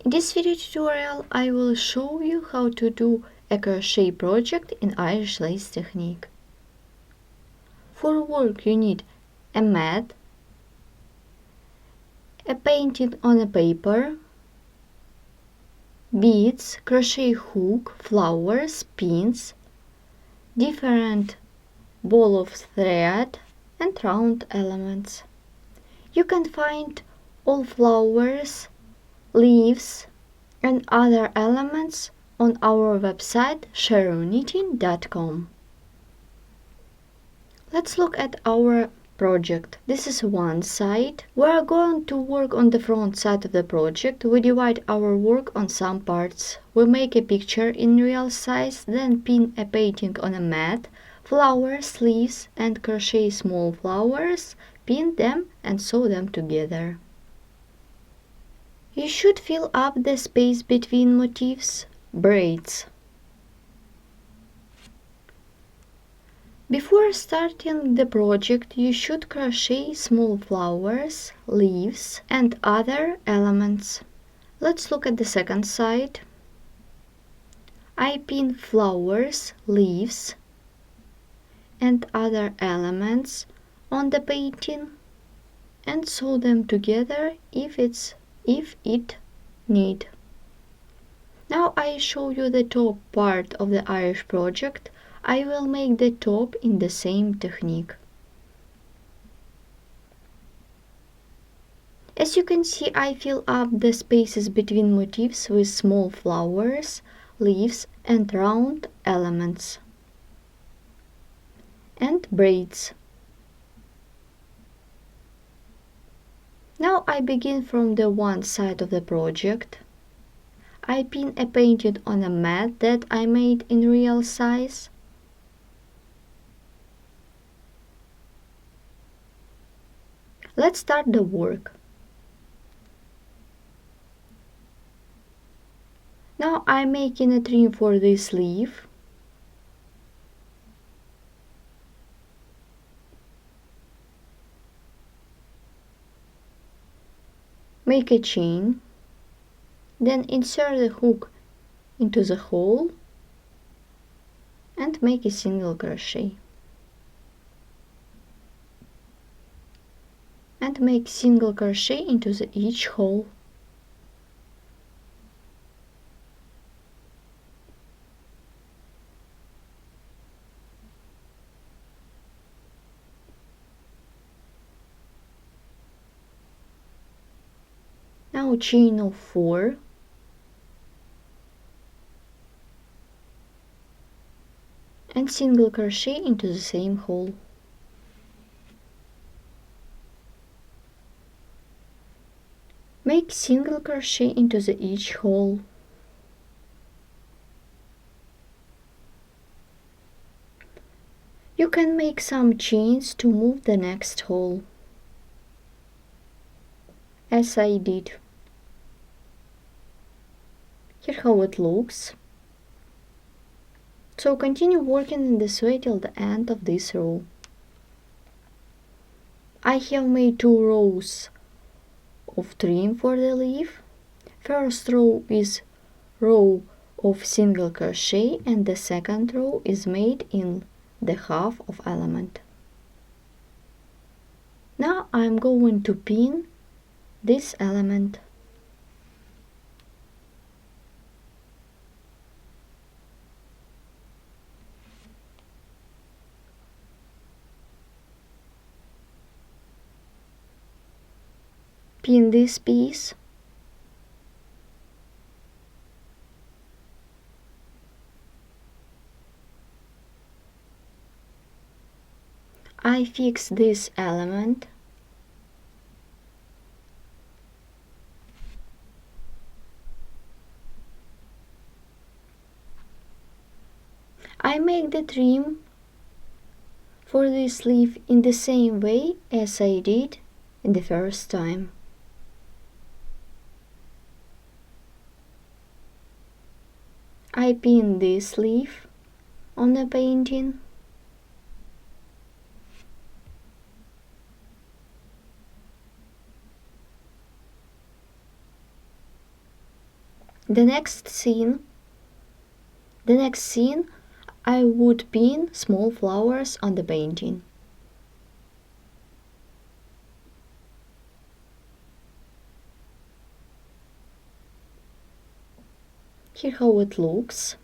In this video tutorial I will show you how to do a crochet project in Irish lace technique. For work you need a mat, a painting on a paper, beads, crochet hook, flowers, pins, different ball of thread and round elements. You can find all flowers, leaves and other elements on our website characterized.com. Let's look at our project. This is one side. We are going to work on the front side of the project. We divide our work on some parts. We make a picture in real size, then pin a painting on a mat, flowers, leaves and crochet small flowers, pin them and sew them together. You should fill up the space between motifs, braids. Before starting the project, you should crochet small flowers, leaves and other elements. Let's look at the second side. I pin flowers, leaves and other elements on the painting and sew them together if it need. Now I show you the top part of the Irish project. I will make the top in the same technique. As you can see, I fill up the spaces between motifs with small flowers, leaves and round elements and braids. Now I begin from the one side of the project. I pin a painting on a mat that I made in real size. Let's start the work. Now I'm making a trim for this leaf. Make a chain, then insert the hook into the hole and make a single crochet. And make single crochet into each hole. Now chain of 4 and single crochet into the same hole. Make single crochet into each hole. You can make some chains to move the next hole, as I did. Here how it looks. So continue working in this way till the end of this row. I have made 2 rows of trim for the leaf. First row is row of single crochet and the second row is made in the half of element. Now I'm going to pin this element. Pin this piece. I fix this element. I make the trim for this leaf in the same way as I did in the first time. I pin this leaf on the painting. The next scene, I would pin small flowers on the painting. Here how it looks.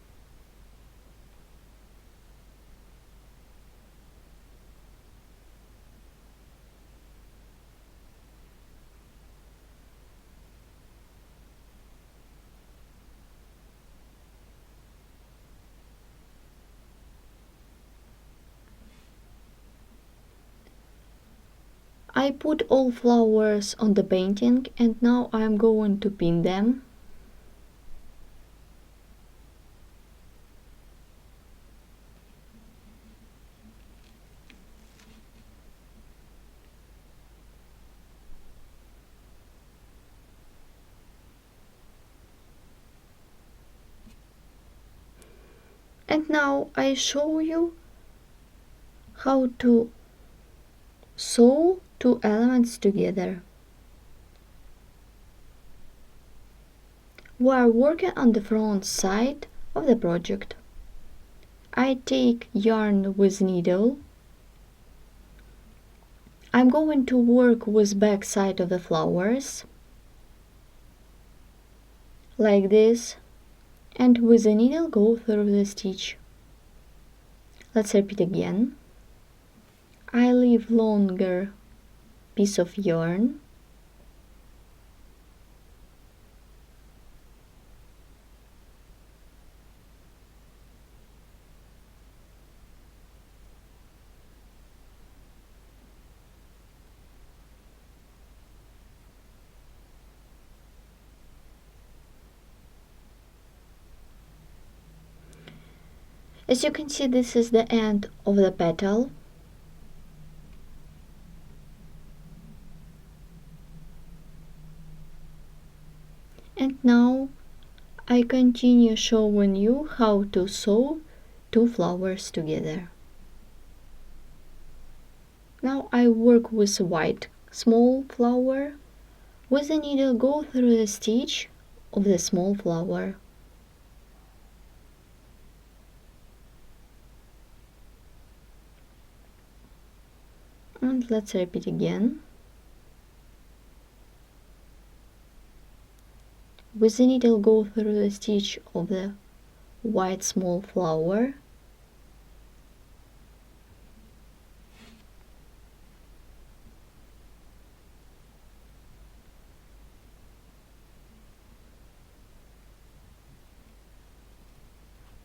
I put all flowers on the painting and now I'm going to pin them. And now I show you how to sew two elements together. We are working on the front side of the project. I take yarn with needle. I'm going to work with back side of the flowers, like this, and with the needle go through the stitch. Let's repeat again. I leave longer piece of yarn. As you can see, this is the end of the petal. And now I continue showing you how to sew two flowers together. Now I work with white small flower. With the needle go through the stitch of the small flower. And let's repeat again. With the needle go through the stitch of the white small flower.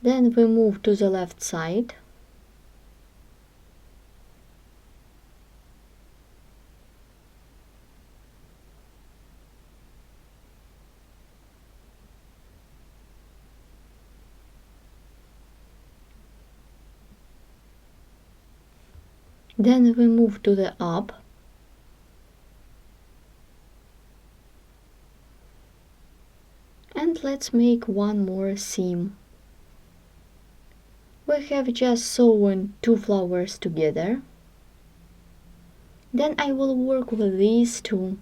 Then we move to the left side. Then we move to the up. And let's make one more seam. We have just sewn two flowers together. Then I will work with these two.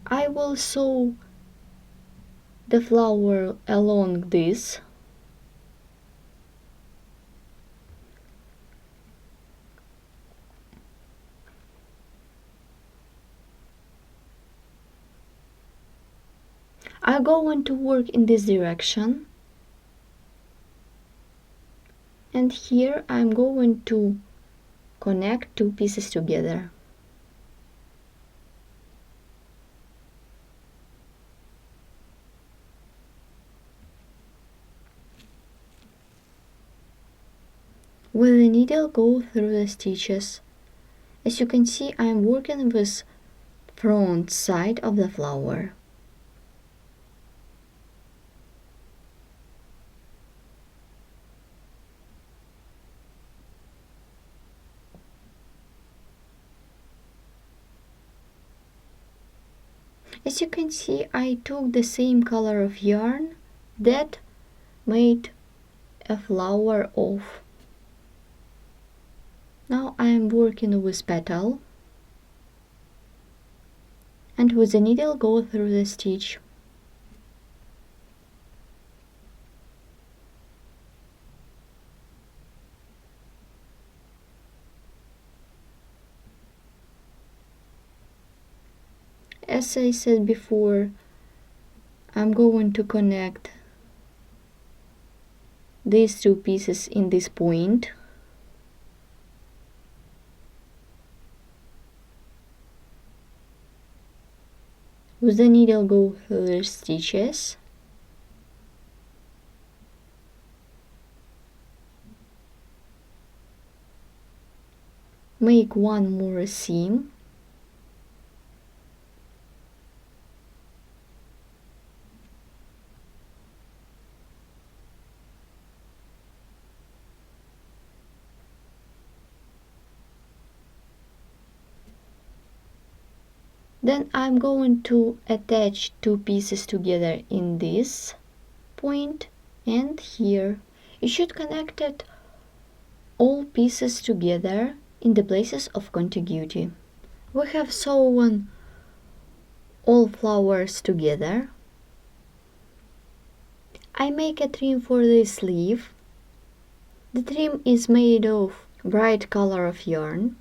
I will sew the flower along this. I'm going to work in this direction. And here I'm going to connect two pieces together. With the needle go through the stitches. As you can see, I'm working with front side of the flower. As you can see, I took the same color of yarn that made a flower off. Now I am working with petal, and with the needle go through the stitch. as I said before, I'm going to connect these two pieces in this point. With the needle go through the stitches. Make one more seam. Then I'm going to attach two pieces together in this point and here. You should connect it all pieces together in the places of contiguity. We have sewn all flowers together. I make a trim for this sleeve. The trim is made of bright color of yarn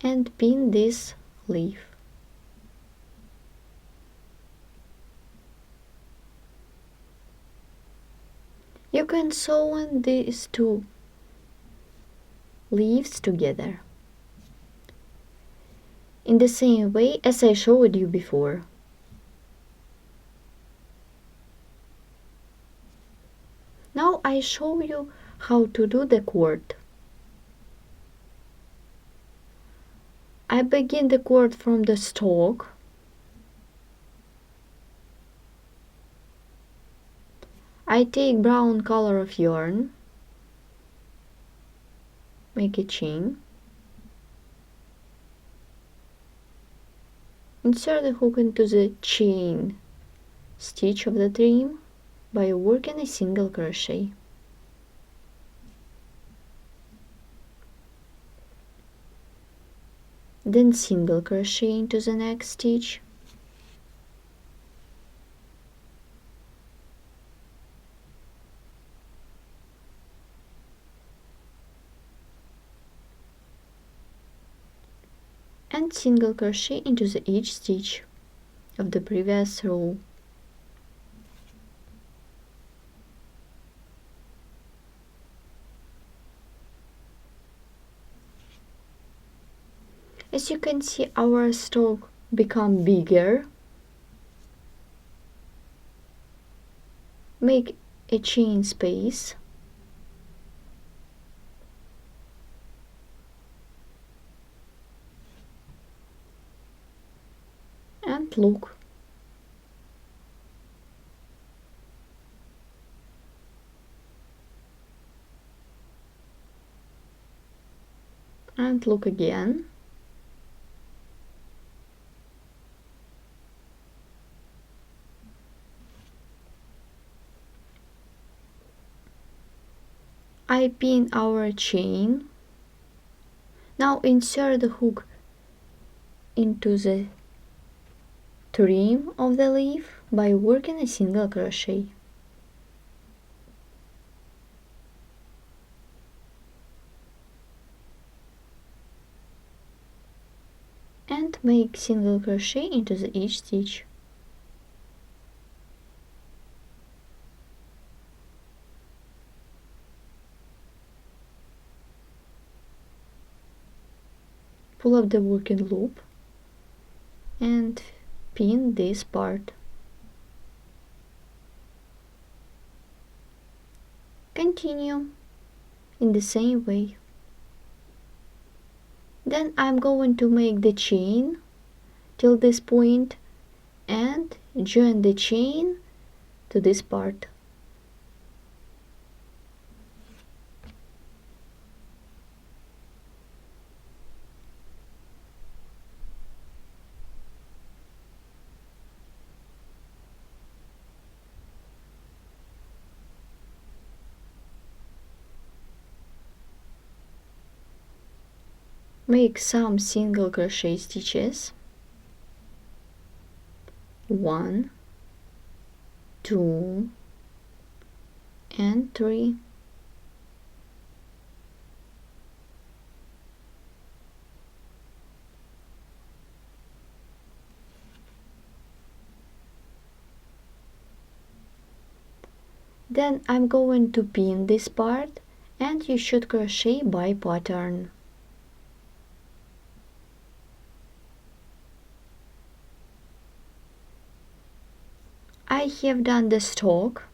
and pin this leaf. You can sew these two leaves together in the same way as I showed you before. Now I show you how to do the cord. I begin the cord from the stalk. I take brown color of yarn, make a chain, insert the hook into the chain stitch of the trim by working a single crochet. Then single crochet into the next stitch. And single crochet into each stitch of the previous row. As you can see, our stalk become bigger. Make a chain space. And look. And look again. I pin our chain. Now insert the hook into the trim of the leaf by working a single crochet. And make single crochet into each stitch. Pull up the working loop and pin this part. Continue in the same way. Then I'm going to make the chain till this point and join the chain to this part. Make some single crochet stitches. 1, 2, and 3. Then I'm going to pin this part, and you should crochet by pattern. I have done the stalk,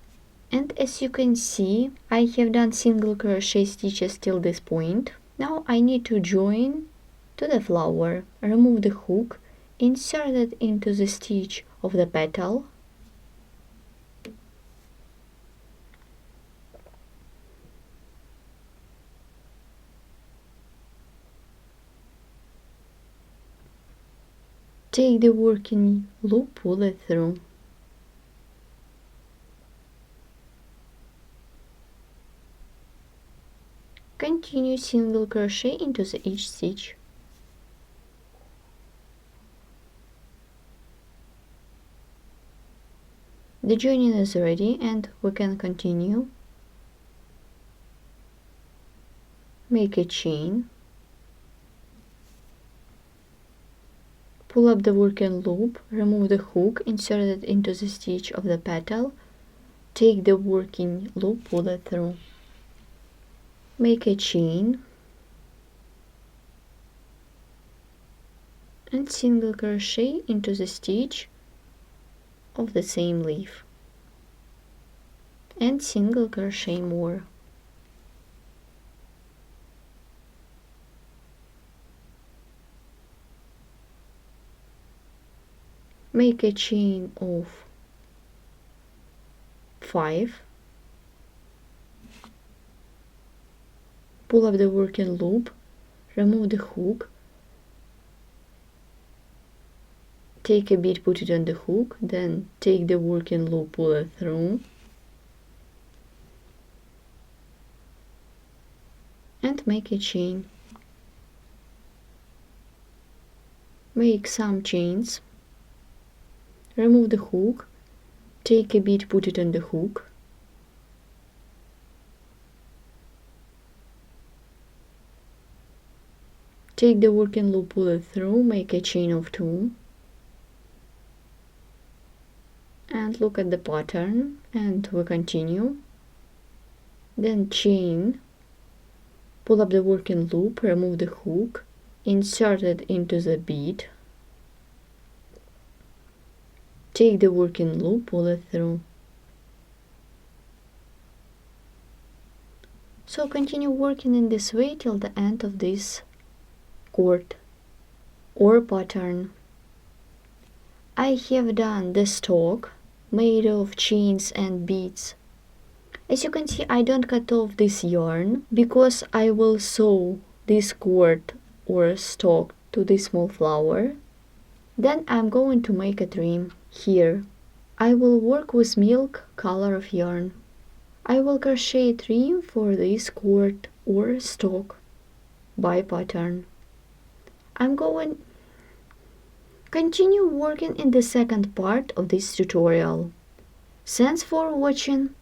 and as you can see, I have done single crochet stitches till this point. Now I need to join to the flower, remove the hook, insert it into the stitch of the petal, take the working loop, pull it through. Continue single crochet into each stitch. The joining is ready and we can continue. Make a chain. Pull up the working loop, remove the hook, insert it into the stitch of the petal, take the working loop, pull it through. Make a chain and single crochet into the stitch of the same leaf and single crochet more. Make a chain of 5. Pull up the working loop, remove the hook, take a bead, put it on the hook, then take the working loop, pull it through, and make a chain. Make some chains, remove the hook, take a bead, put it on the hook, take the working loop, pull it through, make a chain of 2, and look at the pattern, and we continue. Then chain, pull up the working loop, remove the hook, insert it into the bead, take the working loop, pull it through. So continue working in this way till the end of this cord or pattern. I have done the stalk made of chains and beads. As you can see, I don't cut off this yarn because I will sew this cord or stalk to this small flower. Then I'm going to make a trim. Here I will work with milk color of yarn. I will crochet a trim for this cord or stalk by pattern. I'm going continue working in the second part of this tutorial. Thanks for watching.